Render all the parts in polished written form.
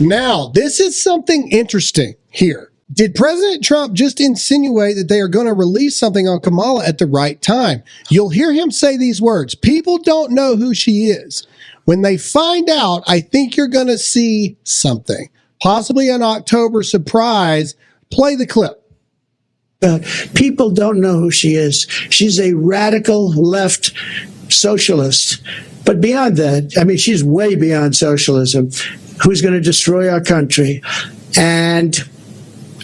Now, this is something interesting here. Did President Trump just insinuate that they are going to release something on Kamala at the right time? You'll hear him say these words. People don't know who she is. When they find out, I think you're going to see something. Possibly an October surprise. Play the clip. People don't know who she is. She's a radical left socialist. But beyond that, I mean, she's way beyond socialism, who's going to destroy our country. And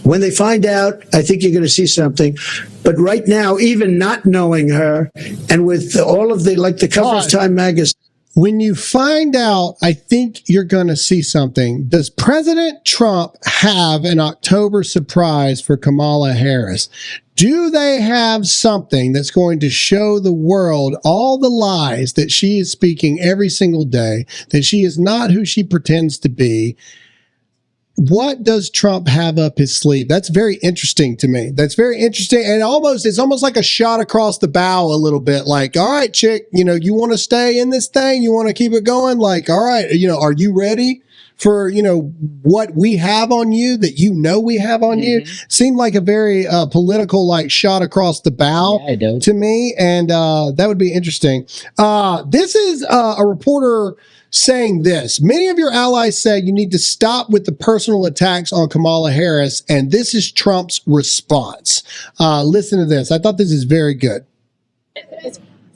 when they find out, I think you're going to see something. But right now, even not knowing her, and with all of the, like the cover of Time magazine. When you find out, I think you're going to see something. Does President Trump have an October surprise for Kamala Harris? Do they have something that's going to show the world all the lies that she is speaking every single day, that she is not who she pretends to be? What does Trump have up his sleeve? That's very interesting to me. That's very interesting. And it's almost like a shot across the bow a little bit. Like, all right, chick, you want to stay in this thing? You want to keep it going? Like, all right, are you ready for, what we have on you that we have on you? Seemed like a very political, like, shot across the bow to me. And that would be interesting. This is a reporter saying this. Many of your allies say you need to stop with the personal attacks on Kamala Harris, and this is Trump's response. Listen to this. I thought this is very good.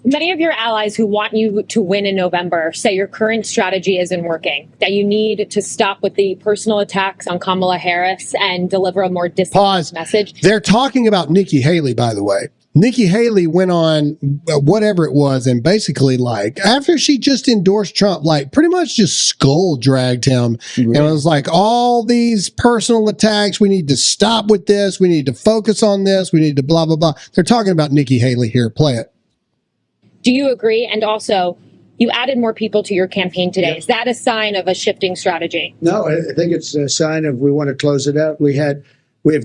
Many of your allies who want you to win in November say your current strategy isn't working, that you need to stop with the personal attacks on Kamala Harris and deliver a more disciplined message. They're talking about Nikki Haley, by the way. Nikki Haley went on whatever it was and basically, like, after she just endorsed Trump, like, pretty much just skull dragged him. Really? And it was like, all these personal attacks, we need to stop with this. We need to focus on this. We need to blah, blah, blah. They're talking about Nikki Haley here. Play it. Do you agree? And also, you added more people to your campaign today. Yep. Is that a sign of a shifting strategy? No, I think it's a sign of we want to close it out. We have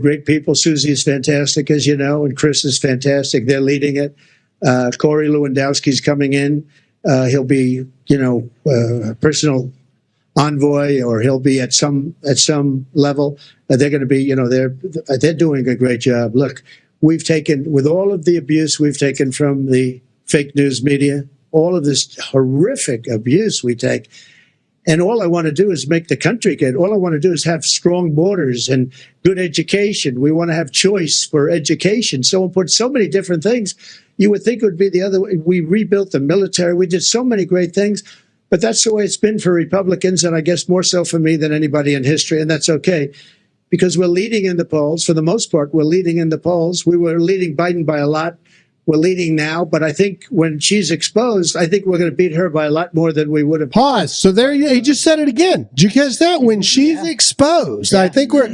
great people. Susie is fantastic, as you know, and Chris is fantastic. They're leading it. Corey Lewandowski's coming in. He'll be, a personal envoy, or he'll be at some level. They're going to be, they're doing a great job. Look, we've taken, with all of the abuse we've taken from the fake news media, all of this horrific abuse we take. And all I want to do is make the country good. All I want to do is have strong borders and good education. We want to have choice for education. So we put so many different things. You would think it would be the other way. We rebuilt the military. We did so many great things. But that's the way it's been for Republicans, and I guess more so for me than anybody in history. And that's okay, because we're leading in the polls. For the most part, we're leading in the polls. We were leading Biden by a lot. We're leading now, but I think when she's exposed, I think we're going to beat her by a lot more than we would have. Pause. So there, he just said it again. Did you catch that? When she's exposed, I think we're.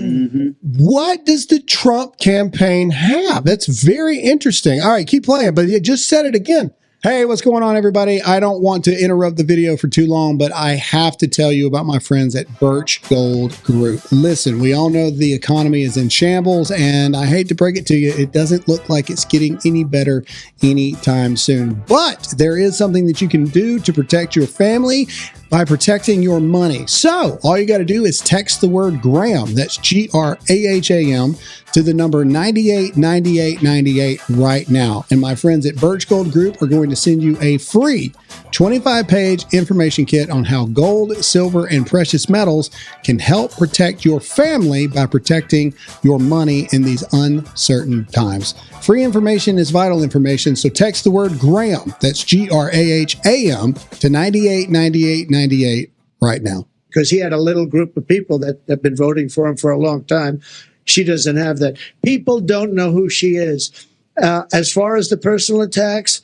What does the Trump campaign have? That's very interesting. All right, keep playing, but you just said it again. Hey, what's going on, everybody? I don't want to interrupt the video for too long, but I have to tell you about my friends at Birch Gold Group. Listen, we all know the economy is in shambles, and I hate to break it to you, it doesn't look like it's getting any better anytime soon. But there is something that you can do to protect your family by protecting your money. So all you got to do is text the word Graham, that's GRAHAM, to the number 989898 right now. And my friends at Birch Gold Group are going to send you a free 25-page information kit on how gold, silver, and precious metals can help protect your family by protecting your money in these uncertain times. Free information is vital information, so text the word Graham, that's GRAHAM, to 989898 right now. Because he had a little group of people that have been voting for him for a long time. She doesn't have that. People don't know who she is. As far as the personal attacks,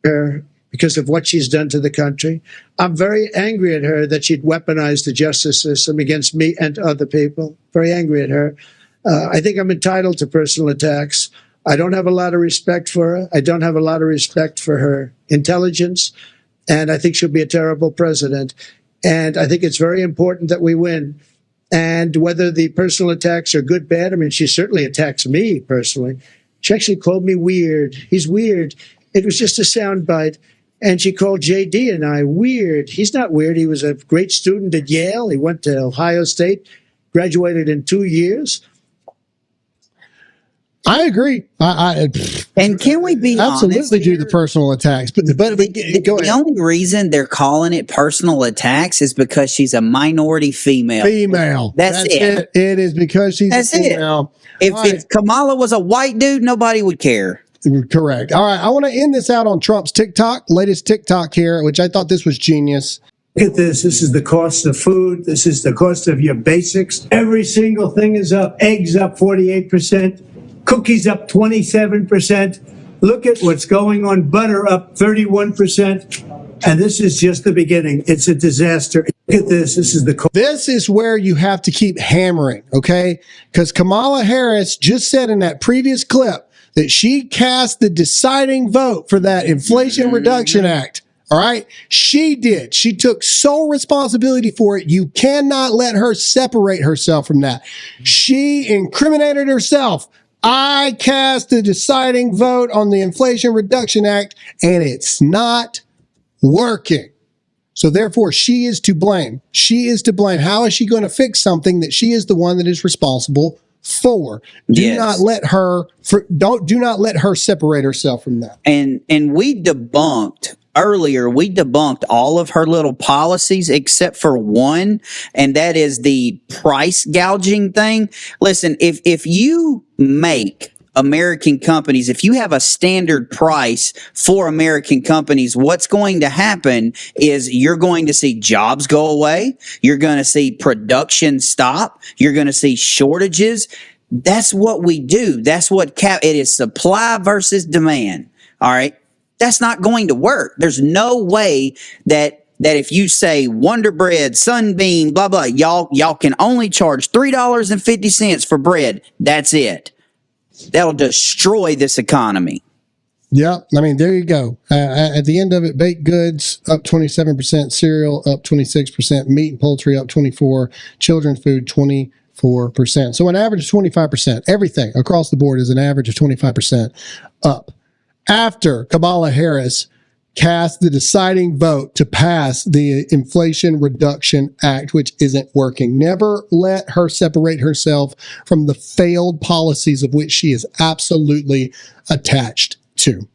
because of what she's done to the country, I'm very angry at her that she'd weaponized the justice system against me and other people. Very angry at her. I think I'm entitled to personal attacks. I don't have a lot of respect for her. I don't have a lot of respect for her intelligence. And I think she'll be a terrible president. And I think it's very important that we win. And whether the personal attacks are good, bad, I mean, she certainly attacks me personally. She actually called me weird. He's weird. It was just a soundbite. And she called JD and I weird. He's not weird. He was a great student at Yale. He went to Ohio State, graduated in 2 years. I agree. And can we be absolutely honest do the personal attacks? But go ahead. The only reason they're calling it personal attacks is because she's a minority female. That's it. It is because she's That's a female. If Kamala was a white dude, nobody would care. Correct. All right. I want to end this out on Trump's TikTok, latest TikTok here, which I thought this was genius. Look at this. This is the cost of food. This is the cost of your basics. Every single thing is up. Eggs up 48%. Cookies up 27%. Look at what's going on. Butter up 31%. And this is just the beginning. It's a disaster. Look at this. This is where you have to keep hammering, okay? Because Kamala Harris just said in that previous clip that she cast the deciding vote for that Inflation Reduction Act. All right. She did. She took sole responsibility for it. You cannot let her separate herself from that. She incriminated herself. I cast the deciding vote on the Inflation Reduction Act, and it's not working. So therefore, she is to blame. She is to blame. How is she going to fix something that she is the one that is responsible for? Do not let her separate herself from that. And we debunked all of her little policies except for one, and that is the price gouging thing. Listen, if you make American companies, if you have a standard price for American companies, what's going to happen is you're going to see jobs go away. You're going to see production stop. You're going to see shortages. That's what we do. That's what it is, supply versus demand. All right. That's not going to work. There's no way that if you say Wonder Bread, Sunbeam, blah, blah, y'all can only charge $3.50 for bread. That's it. That'll destroy this economy. Yeah. I mean, there you go. At the end of it, baked goods up 27%, cereal up 26%, meat and poultry up 24%, children's food 24%. So an average of 25%. Everything across the board is an average of 25% up. After Kamala Harris cast the deciding vote to pass the Inflation Reduction Act, which isn't working. Never let her separate herself from the failed policies of which she is absolutely attached to.